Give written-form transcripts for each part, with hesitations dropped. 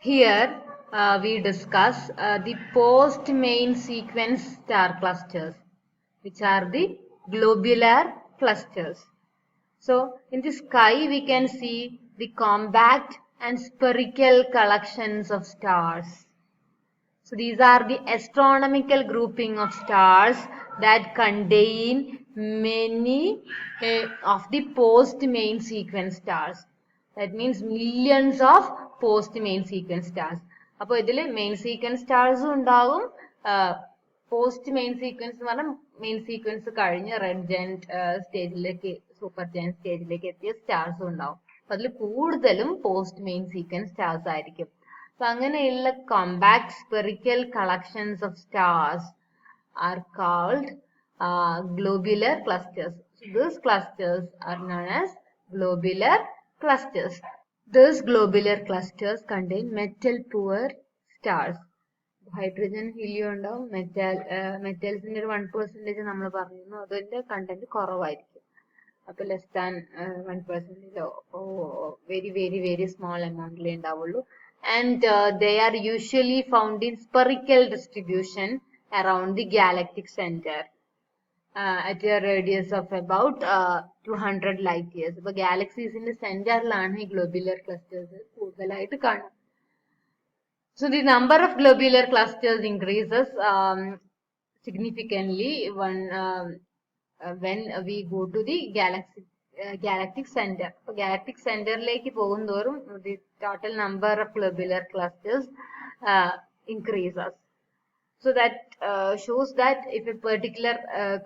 Here we discuss the post-main sequence star clusters, which are the globular clusters. So in the sky we can see the compact and spherical collections of stars. So these are the astronomical grouping of stars that contain many of the post-main sequence stars. That means millions of post-main sequence stars. അപ്പോൾ ഇതിൽ main sequence സ്റ്റാർസും ഉണ്ടാകും post main sequence എന്ന് പറഞ്ഞാൽ main sequence കഴിഞ്ഞ് red giant സ്റ്റേജിലേക്ക് super giant സ്റ്റേജിലേക്ക് എത്തിയ സ്റ്റാർസും ഉണ്ടാവും. അപ്പൊ അതിൽ കൂടുതലും പോസ്റ്റ് മെയിൻ സീക്വൻസ് സ്റ്റാർസ് ആയിരിക്കും. So അങ്ങനെയുള്ള compact spherical collections of stars are called globular clusters. So these clusters are known as globular clusters. These globular clusters contain metal poor stars. Hydrogen helium ഉണ്ടാവും, മെറ്റൽസിന്റെ ഒരു 1% നമ്മൾ പറയുന്നു, അതിന്റെ content കുറവായിരിക്കും. അപ്പൊ less than 1% very very very small എമൗണ്ടിലേ ഉണ്ടാവുള്ളൂ. And they are usually found in spherical distribution around the galactic center at a radius of about 200 light years. So galaxies in the center ലാണ് globular clusters കൂടുതലായിട്ട് കാണും. So the number of globular clusters increases significantly when we go to the galactic center. So galactic center like പോകുന്തോറും the total number of globular clusters increases. So that shows that if a particular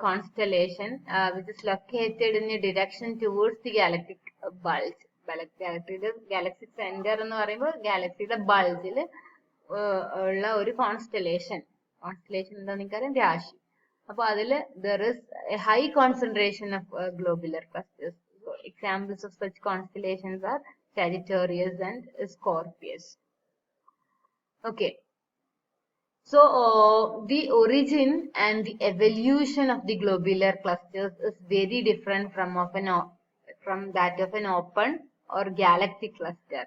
constellation which is located in a direction towards the galactic bulge, galactic center എന്ന് പറയുമ്പോൾ ഗാലക്സിയുടെ ബൾജിൽ ഉള്ള ഒരു constellation എന്താ നിങ്ങൾക്കറിയാം, രാശി. അപ്പൊ അതില് there is a high concentration of globular clusters. So examples of such constellations are Sagittarius and Scorpius. Okay. So the origin and the evolution of the globular clusters is very different from that of an open or galactic cluster.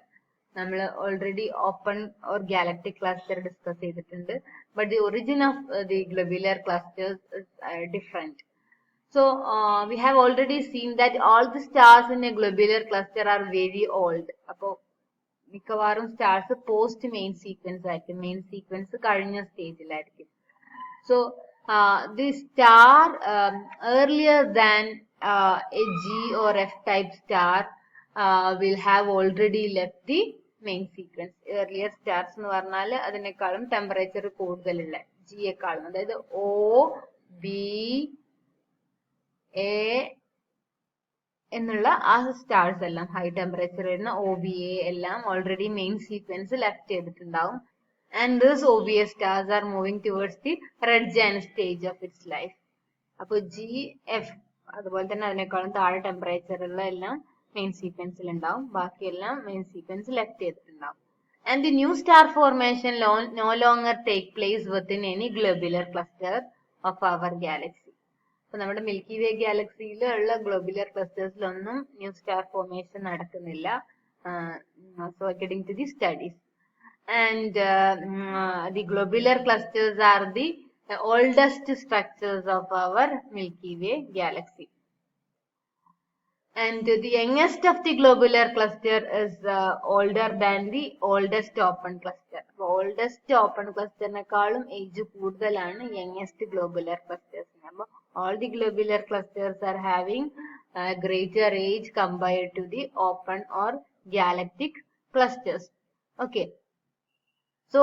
നമ്മൾ already open or galactic cluster discuss ചെയ്തിട്ടുണ്ട്. But the origin of the globular clusters is different. So we have already seen that all the stars in a globular cluster are very old. അപ്പോൾ മിക്കവാറും stars post main sequence ആയിരിക്കും, main sequence കഴിഞ്ഞ സ്റ്റേജിലായിരിക്കും. So the star earlier than a G or F type star will have already left the main sequence. earlier stars എന്ന് പറഞ്ഞാൽ അതിനേക്കാളും temperature കൂടുതലുള്ള ജിയെക്കാളും, അതായത് O, B, A എന്നുള്ള ആ സ്റ്റാർസ് എല്ലാം ഹൈ ടെമ്പറേച്ചർ വരുന്ന OBA എല്ലാം ഓൾറെഡി മെയിൻ സീക്വൻസ് ലെഫ്റ്റ് ചെയ്തിട്ടുണ്ടാവും. And this OBA stars are moving towards the red giant stage of its life. അപ്പോൾ GF അതുപോലെ തന്നെ അതിനേക്കാളും താഴെ ടെമ്പറേച്ചർ ഉള്ള എല്ലാം മെയിൻ സീക്വൻസിൽ ഉണ്ടാവും, ബാക്കിയെല്ലാം മെയിൻ സീക്വൻസ് ലെഫ്റ്റ് ചെയ്തിട്ടുണ്ടാവും. And the new star formation no longer take place within any globular cluster of our galaxy. അപ്പൊ നമ്മുടെ മിൽക്കി വേ ഗാലക്സിയിൽ ഉള്ള ഗ്ലോബുലർ ക്ലസ്റ്റേഴ്സിലൊന്നും ന്യൂ സ്റ്റാർ ഫോർമേഷൻ നടക്കുന്നില്ല, so according to the studies. And the globular clusters are the oldest structures of our Milky Way galaxy. And the youngest of the globular cluster is older than the oldest open cluster. Oldest open cluster നെക്കാളും age കൂടുതലാണ് youngest globular clusters. All the globular clusters are having greater age compared to the open or galactic clusters. Okay. So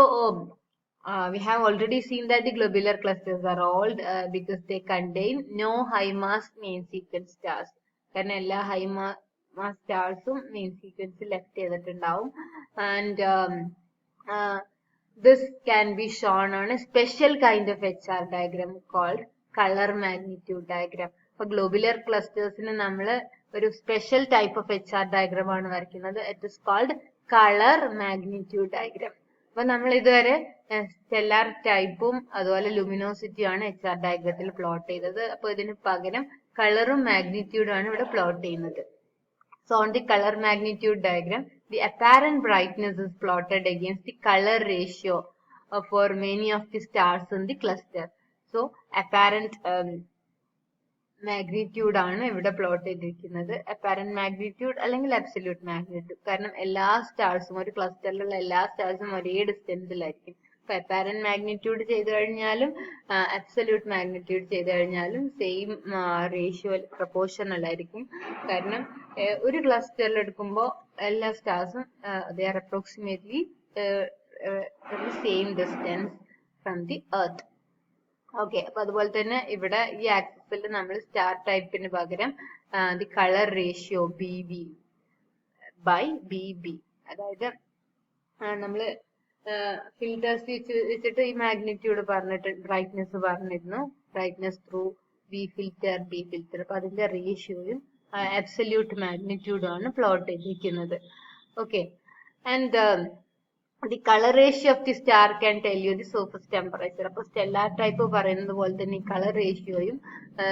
we have already seen that the globular clusters are old because they contain no high mass main sequence stars. കാരണം എല്ലാ high mass സ്റ്റാർസും main sequence left ചെയ്തിട്ടുണ്ടാവും. And this can be shown on a special kind of HR diagram called colour magnitude diagram. അപ്പൊ globular ക്ലസ്റ്റേഴ്സിന് നമ്മൾ ഒരു special type of HR diagram ആണ് വരയ്ക്കുന്നത്. It is called colour magnitude diagram. അപ്പൊ നമ്മൾ ഇതുവരെ സ്റ്റെല്ലാർ ടൈപ്പും അതുപോലെ ലുമിനോസിറ്റിയും ആണ് HR ഡയഗ്രത്തിൽ പ്ലോട്ട് ചെയ്തത്. അപ്പൊ ഇതിന് പകരം കളറും മാഗ്നിറ്റ്യൂഡും ആണ് ഇവിടെ പ്ലോട്ട് ചെയ്യുന്നത്. So on the color magnitude diagram, the apparent brightness is plotted against the color ratio for many of the stars in the cluster. So apparent magnitude ആണ് ഇവിടെ പ്ലോട്ട് ചെയ്തിരിക്കുന്നത്. അപ്പാരന്റ് മാഗ്നിറ്റ്യൂഡ് അല്ലെങ്കിൽ അബ്സല്യൂട്ട് മാഗ്നിറ്റ്യൂഡ്. കാരണം എല്ലാ സ്റ്റാർസും ഒരു ക്ലസ്റ്ററിലുള്ള എല്ലാ സ്റ്റാർസും ഒരേ ഡിസ്റ്റൻസിലായിരിക്കും. അപ്പൊ അപ്പാരന്റ് മാഗ്നിറ്റ്യൂഡ് ചെയ്ത് കഴിഞ്ഞാലും അബ്സല്യൂട്ട് മാഗ്നിറ്റ്യൂഡ് ചെയ്ത് കഴിഞ്ഞാലും സെയിം റേഷ്യോ പ്രൊപ്പോർഷണൽ ആയിരിക്കും. കാരണം ഒരു ക്ലസ്റ്ററിൽ എടുക്കുമ്പോൾ എല്ലാ സ്റ്റാർസും they are approximately same distance from the earth. Okay, അപ്പൊ അതുപോലെ തന്നെ ഇവിടെ ഈ ആക്സിസിൽ നമ്മൾ സ്റ്റാർ ടൈപ്പിന് പകരം ദി കളർ റേഷ്യോ BB/BB, അതായത് നമ്മള് ഫിൽറ്റേഴ്സ് വെച്ചിട്ട് ഈ മാഗ്നിറ്റ്യൂഡ് പറഞ്ഞിട്ട് ബ്രൈറ്റ്നെസ് പറഞ്ഞിരുന്നു. Brightness through B filter. അപ്പൊ അതിന്റെ റേഷ്യോയും അബ്സല്യൂട്ട് മാഗ്നിറ്റ്യൂഡും ആണ് പ്ലോട്ട് ചെയ്തിരിക്കുന്നത്. Okay, and the color ratio of the star can tell you the surface temperature. അപ്പൊ stellar type പറയുന്നത് പോലെ തന്നെ ഈ കളർ റേഷ്യോയും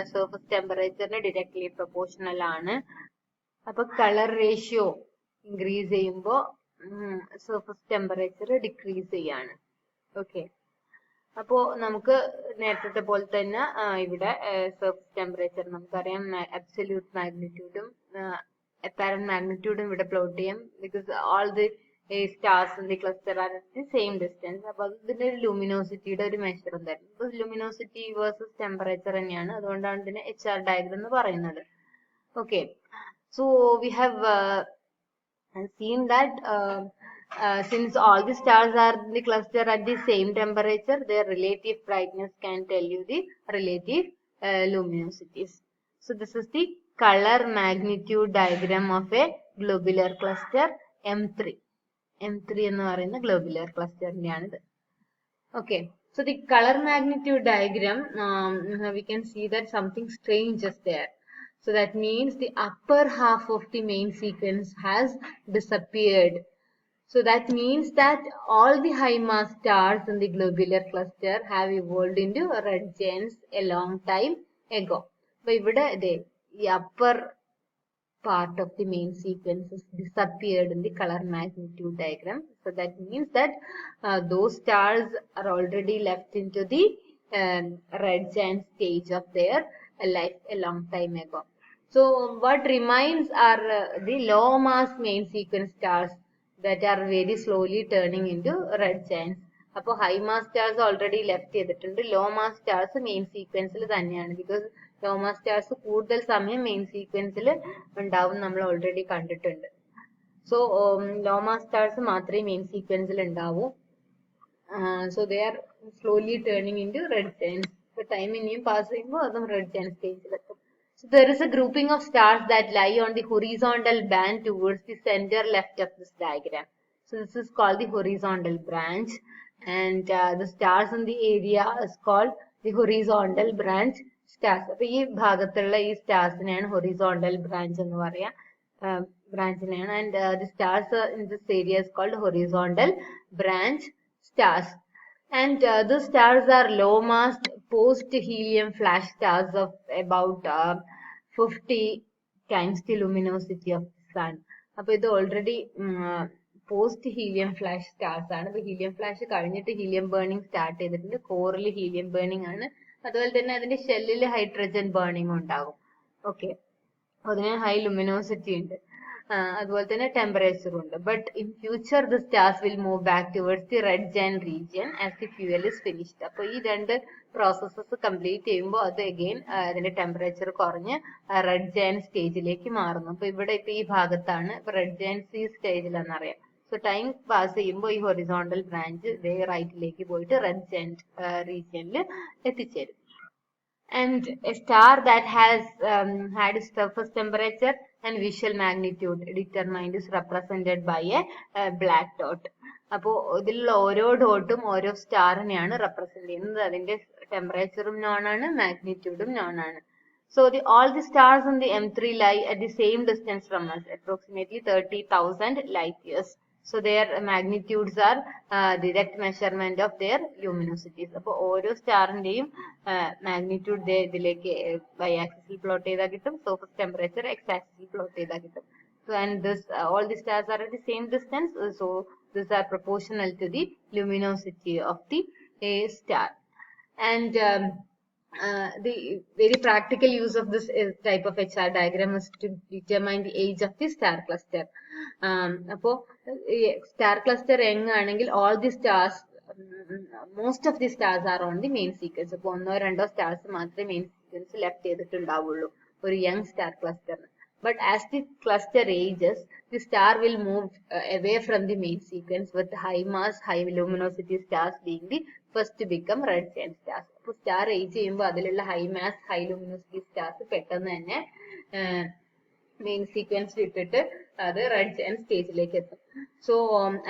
സർഫസ് ടെമ്പറേച്ചറിന് ഡയറക്ട്ലി പ്രൊപ്പോർഷണൽ ആണ്. അപ്പൊ കളർ റേഷ്യോ ഇൻക്രീസ് ചെയ്യുമ്പോൾ സർഫസ് ടെമ്പറേച്ചർ ഡിക്രീസ് ചെയ്യാണ്. ഓക്കെ, അപ്പോ നമുക്ക് നേരത്തെ പോലെ തന്നെ ഇവിടെ സർഫസ് ടെമ്പറേച്ചർ നമുക്കറിയാം അബ്സല്യൂട്ട് മാഗ്നിറ്റ്യൂഡും അപ്പാരന്റ് മാഗ്നിറ്റ്യൂഡും ഇവിടെ പ്ലോട്ട് ചെയ്യാം. Because all the stars in the cluster are at the same distance. അപ്പൊ ഇതിന്റെ ലൂമിനോസിറ്റിയുടെ ഒരു മെഷർ എന്തായിരുന്നു? ഇപ്പൊ ലൂമിനോസിറ്റി വേഴ്സസ് ടെമ്പറേച്ചർ തന്നെയാണ്. അതുകൊണ്ടാണ് ഇതിനെ HR ഡയഗ്രം എന്ന് പറയുന്നത്. Okay, so we have seen that since all the stars are in the cluster at the same temperature, their relative brightness can tell you the relative luminosities. So this is the color magnitude diagram of a globular cluster M3 എന്ന് പറയുന്ന globular ക്ലസ്റ്ററിന്റെയാണിത്. Okay, so the color magnitude diagram, we can see that something strange is there. So that means the upper half of the main sequence has disappeared. So that means that all the high mass stars in the globular cluster have evolved into red giants a long time ago. But ഇവിടെ ഈ upper part of the main sequence is disappeared in the color magnitude diagram. So that means that those stars are already left into the red giant stage of their life a long time ago. So what remains are the low mass main sequence stars that are very slowly turning into red giants. അപ്പോൾ high mass stars already left ചെയ്തിട്ടുണ്ട്. Low mass stars main സീക്വൻസിൽ തന്നെയാണ്. Because law mass stars കൂടുതൽ സമയം main സീക്വൻസിൽ ഉണ്ടാവും നമ്മൾ already കണ്ടിട്ടുണ്ട്. So low mass stars മാത്രമേ മെയിൻ സീക്വൻസിൽ ഉണ്ടാവൂ. So they are slowly turning into red giants. ഇപ്പൊ ടൈം ഇനിയും പാസ് ചെയ്യുമ്പോൾ അതും റെഡ് ജയൻസ് സ്റ്റേജിലെത്തും. So there is a grouping of stars that lie on the horizontal band towards the center left of this diagram. So this is called the horizontal branch, and the stars in the area is called the horizontal branch stars. അപ്പൊ ഈ ഭാഗത്തുള്ള ഈ സ്റ്റാർസിനെയാണ് horizontal branch എന്ന് പറയാ, ബ്രാഞ്ചിനെയാണ്. And the stars in this area is called horizontal branch stars. And the stars are low mass post helium flash stars of about 50 times the luminosity of the sun. അപ്പൊ ഇത് already post helium flash stars ആണ്. അപ്പൊ helium flash കഴിഞ്ഞിട്ട് helium burning start ചെയ്തിട്ടുണ്ട്. കോറിൽ helium burning ആണ്. അതുപോലെ തന്നെ അതിന്റെ ഷെല്ലിൽ ഹൈഡ്രജൻ ബേണിംഗ് ഉണ്ടാകും. ഓക്കെ, അതിന് ഹൈ ലുമിനോസിറ്റി ഉണ്ട്. അതുപോലെ തന്നെ ടെമ്പറേച്ചറും ഉണ്ട്. But in future the stars will move back towards the red giant region as the fuel is finished. അപ്പൊ ഈ രണ്ട് പ്രോസസ്സസ് കംപ്ലീറ്റ് ചെയ്യുമ്പോൾ അത് അഗെയിൻ അതിന്റെ ടെമ്പറേച്ചർ കുറഞ്ഞ് റെഡ് ജയന്റ് സ്റ്റേജിലേക്ക് മാറുന്നു. അപ്പൊ ഇവിടെ ഇപ്പൊ ഈ ഭാഗത്താണ് ഇപ്പൊ റെഡ് ജയന്റ് ഈ സ്റ്റേജിലെന്നറിയാം. സോ ടൈം പാസ് ചെയ്യുമ്പോൾ ഈ ഹൊറിസോണ്ടൽ ബ്രാഞ്ച് ഇതേ റൈറ്റിലേക്ക് പോയിട്ട് റെഡ് ജയന്റ് റീജിയനിൽ എത്തിച്ചേരും. And a star that has had its surface temperature and visual magnitude determined is represented by a black dot. അപ്പോൾ ഇതിലുള്ള ഓരോ ഡോട്ടും ഓരോ സ്റ്റാറിനെയാണ് റെപ്രസെന്റ് ചെയ്യുന്നത്. അതിന്റെ ടെമ്പറേച്ചറും നോൺ ആണ്, മാഗ്നിറ്റ്യൂഡും നോൺ ആണ്. So all the stars in the M3 lie at the same distance from us, approximately 30,000 light years. So their magnitudes are direct measurement of their luminosities. അപ്പോൾ ഓരോ സ്റ്റാറിന്റെയും മാഗ്നിറ്റ്യൂഡ് ഇതിലേക്ക് y ആക്സിസിൽ plot ചെയ്താൽ കിട്ടും, surface temperature x ആക്സിസിൽ plot ചെയ്താൽ കിട്ടും. So, and this all the stars are at the same distance. So these are proportional to the luminosity of the star. And the very practical use of this type of HR diagram is to determine the age of the star cluster. Star cluster എങ്ങാണെങ്കിൽ all the stars, most of the stars are on the main sequence. അപ്പോൾ ഒന്നോ രണ്ടോ stars മാത്രമേ main sequence left ചെയ്തിട്ടുണ്ടാവുള്ളൂ ഒരു young star cluster. But as the cluster ages, the star will move away from the main sequence, with high mass, high luminosity stars being the first to become red giant stars. അപ്പോൾ star age ചെയ്യുമ്പോൾ അതിലുള്ള high mass, high luminosity stars പെട്ടെന്ന് തന്നെ main sequence വിട്ടിട്ട് അത് red giant stage-ലേക്ക് എത്തും. So,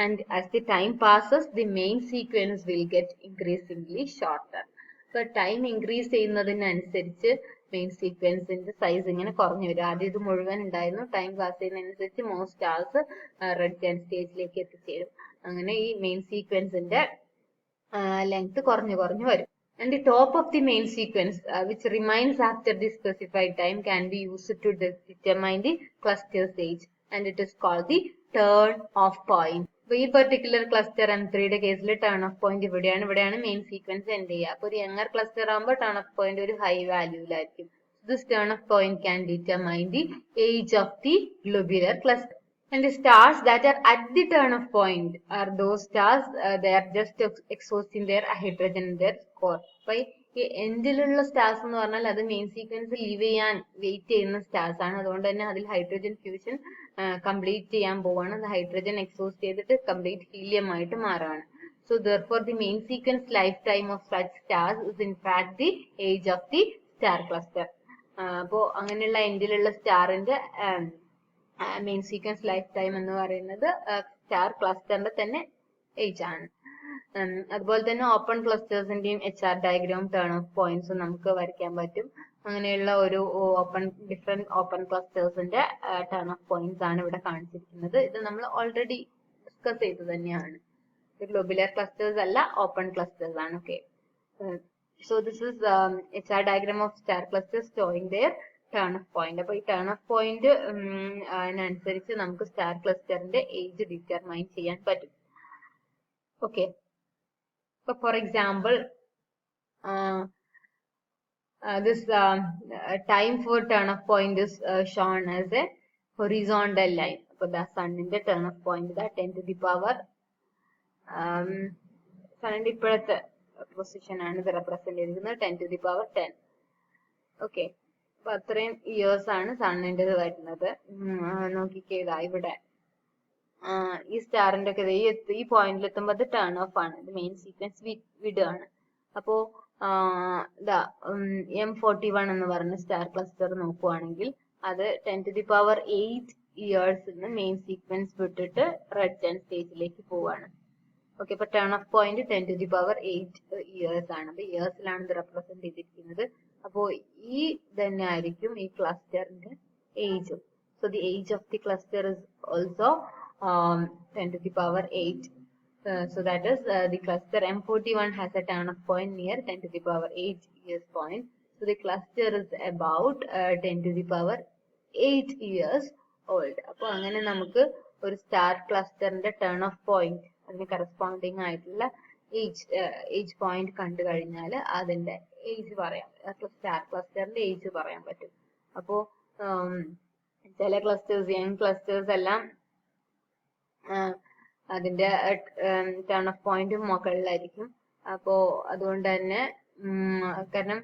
and as the time passes, the main sequence will get increasingly shorter. So, time increase ചെയ്യുന്നതിനനുസരിച്ച് main സീക്വൻസിന്റെ സൈസ് ഇങ്ങനെ കുറഞ്ഞു വരും. ആദ്യം ഇത് മുഴുവൻ ഉണ്ടായിരുന്നു, ടൈം പാസ് ചെയ്യുന്നതിനനുസരിച്ച് മോർ സ്റ്റാർസ് റെഡ് ജയന്റ് സ്റ്റേജിലേക്ക് എത്തിച്ചേരും. അങ്ങനെ ഈ മെയിൻ സീക്വൻസിന്റെ ലെങ്ത് കുറഞ്ഞു കുറഞ്ഞു വരും. And the top of the main sequence, which remains after the specified time, can be used to determine the cluster's age, and it is called the turn off point. അപ്പോൾ ഈ particular cluster M3യുടെ കേസിൽ turn off point ഇവിടെയാണ് main sequence end ചെയ്യുക. അപ്പോൾ ഒരു younger cluster ആകുമ്പോൾ turn off point ഒരു high വാല്യൂലായിരിക്കും. This turn off point can determine the age of the globular cluster. And the stars that are at the turn off point are those stars they are just exhausting their hydrogen in their core. അപ്പോൾ ഈ എൻഡിലുള്ള stars എന്ന് പറഞ്ഞാൽ അത് main sequence leave ചെയ്യാൻ wait ചെയ്യുന്ന stars ആണ്. അതുകൊണ്ട് തന്നെ അതിൽ ഹൈഡ്രജൻ ഫ്യൂഷൻ കംപ്ലീറ്റ് ചെയ്യാൻ പോവാണ്. അത് ഹൈഡ്രജൻ എക്സോസ്റ്റ് ചെയ്തിട്ട് കംപ്ലീറ്റ് ഹീലിയം ആയിട്ട് മാറാണ്. So therefore the main sequence lifetime of such stars is in fact the age of the star cluster. അപ്പോൾ അങ്ങനെയുള്ള എൻഡിലുള്ള സ്റ്റാറിന്റെ മെയിൻ സീക്വൻസ് ലൈഫ് ടൈം എന്ന് പറയുന്നത് സ്റ്റാർ ക്ലസ്റ്ററിന്റെ തന്നെ ഏജ് ആണ്. അതുപോലെ തന്നെ ഓപ്പൺ ക്ലസ്റ്റേഴ്സിന്റെയും HR diagram turn off points നമുക്ക് വരയ്ക്കാൻ പറ്റും. അങ്ങനെയുള്ള ഒരു ഡിഫറെന്റ് ഓപ്പൺ ക്ലസ്റ്റേഴ്സിന്റെ ടേൺ ഓഫ് പോയിന്റ്സ് ആണ് ഇവിടെ കാണിച്ചിരിക്കുന്നത്. ഇത് നമ്മൾ ഓൾറെഡി ഡിസ്കസ് ചെയ്തു തന്നെയാണ്. ഗ്ലോബുലർ ക്ലസ്റ്റേഴ്സ് അല്ല, ഓപ്പൺ ക്ലസ്റ്റേഴ്സ് ആണ്. Okay, so this is HR diagram of star clusters showing their turn of point. അപ്പോൾ ഈ ടേൺ ഓഫ് പോയിന്റ് അനുസരിച്ച് നമുക്ക് സ്റ്റാർ ക്ലസ്റ്ററിന്റെ ഏജ് ഡിറ്റർമൈൻ ചെയ്യാൻ പറ്റും. Okay, so for example, this time for turn of point is shown as a horizontal line. അപ്പോൾ the sun in the turn of point that 10 to the power sun ഇപ്പോഴത്തെ position ആണ് ഇത് represent ചെയ്തിരിക്കുന്നത് 10 to the power 10. Okay, അപ്പൊ അത്രയും years ആണ് സണ്ണിൻ്റെത് വരുന്നത്. നോക്കിക്കേതാ ഇവിടെ ഈ സ്റ്റാറിന്റെ ഒക്കെ ഈ പോയിന്റിൽ എത്തുമ്പോൾ അത് ടേൺ ഓഫ് ആണ്. ഇത് മെയിൻ സീക്വൻസ് വിടുകയാണ്. അപ്പോ M41 എന്ന് പറഞ്ഞ സ്റ്റാർ ക്ലസ്റ്റർ നോക്കുവാണെങ്കിൽ അത് 10 to the power 8 ഇയേഴ്സിന് മെയിൻ സീക്വൻസ് വിട്ടിട്ട് റെഡ് ജയന്റ് സ്റ്റേജിലേക്ക് പോവാണ്. ഓക്കെ, അപ്പൊ turn off point 10 to the power 8 years ആണ്. അപ്പൊ ഇയേഴ്സിലാണ് ഇത് റെപ്രസെന്റ് ചെയ്തിരിക്കുന്നത്. അപ്പോ ഈ തന്നെ ആയിരിക്കും ഈ ക്ലസ്റ്ററിന്റെ ഏജും. So the age of the cluster is also 10 to the power 8. So that is the cluster M41 has a turn of point near 10 to the power 8 years point. So the cluster is about 10 to the power 8 years old. അപ്പോൾ അങ്ങനെ നമുക്ക് ഒരു star ക്ലസ്റ്ററിന്റെ turn off point അതിന് corresponding ആയിട്ടുള്ള age point കണ്ടു കഴിഞ്ഞാൽ അതിന്റെ age പറയാം, സ്റ്റാർ ക്ലസ്റ്ററിന്റെ ഏജ് പറയാൻ പറ്റും. അപ്പോ ചില ക്ലസ്റ്റേഴ്സ് യങ് ക്ലസ്റ്റേഴ്സ് എല്ലാം അതിന്റെ ടേൺ ഓഫ് പോയിന്റ് മുകളിലായിരിക്കും. അപ്പോ അതുകൊണ്ട് തന്നെ കാരണം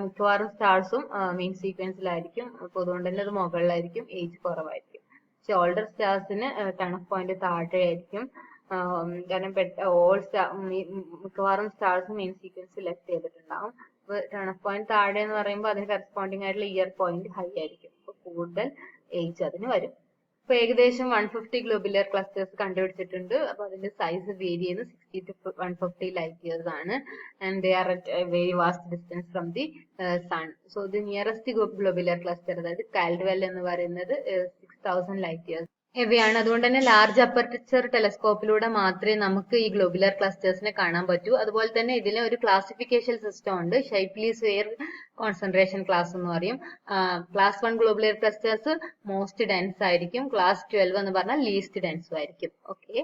മിക്കവാറും സ്റ്റാർസും മെയിൻ സീക്വൻസിലായിരിക്കും. അപ്പൊ അതുകൊണ്ട് തന്നെ അത് മുകളിലായിരിക്കും, ഏജ് കുറവായിരിക്കും. പക്ഷെ ഓൾഡർ സ്റ്റാർസിന് ടേൺ ഓഫ് പോയിന്റ് താഴെയായിരിക്കും. കാരണം മിക്കവാറും സ്റ്റാർസ് മെയിൻ സീക്വൻസ് ലെഫ്റ്റ് ചെയ്തിട്ടുണ്ടാവും. അപ്പൊ ടേൺ ഓഫ് പോയിന്റ് താഴെ എന്ന് പറയുമ്പോൾ അതിന് കറസ്പോണ്ടിങ് ആയിട്ടുള്ള ഇയർ പോയിന്റ് ഹൈ ആയിരിക്കും. അപ്പൊ കൂടുതൽ ഏജ് അതിന് വരും. ഇപ്പൊ ഏകദേശം 150 ഗ്ലോബുലർ ക്ലസ്റ്റേഴ്സ് കണ്ടുപിടിച്ചിട്ടുണ്ട്. അപ്പൊ അതിന്റെ സൈസ് വേരി ചെയ്യുന്ന 60 to 150 ലൈറ്റ് ഇയേഴ്സ് ആണ്. And they are at very vast distance from the sun. So the nearest globular cluster, അതായത് കാൽഡ്വെൽ എന്ന് പറയുന്നത് 6000 ലൈറ്റ് ഇയേഴ്സ്. ഹെവിയാണ്. അതുകൊണ്ട് തന്നെ ലാർജ് അപ്പർച്ചർ ടെലസ്കോപ്പിലൂടെ മാത്രമേ നമുക്ക് ഈ ഗ്ലോബുലർ ക്ലസ്റ്റേഴ്സിനെ കാണാൻ പറ്റൂ. അതുപോലെ തന്നെ ഇതിന് ഒരു ക്ലാസിഫിക്കേഷൻ സിസ്റ്റം ഉണ്ട്. ഷൈപ്ലി സ്ഫിയർ കോൺസെൻട്രേഷൻ ക്ലാസ് എന്ന് പറയും. Class 1 globular clusters most dense ആയിരിക്കും. ക്ലാസ് 12 എന്ന് പറഞ്ഞാൽ ലീസ്റ്റ് ഡെൻസും ആയിരിക്കും. ഓക്കെ.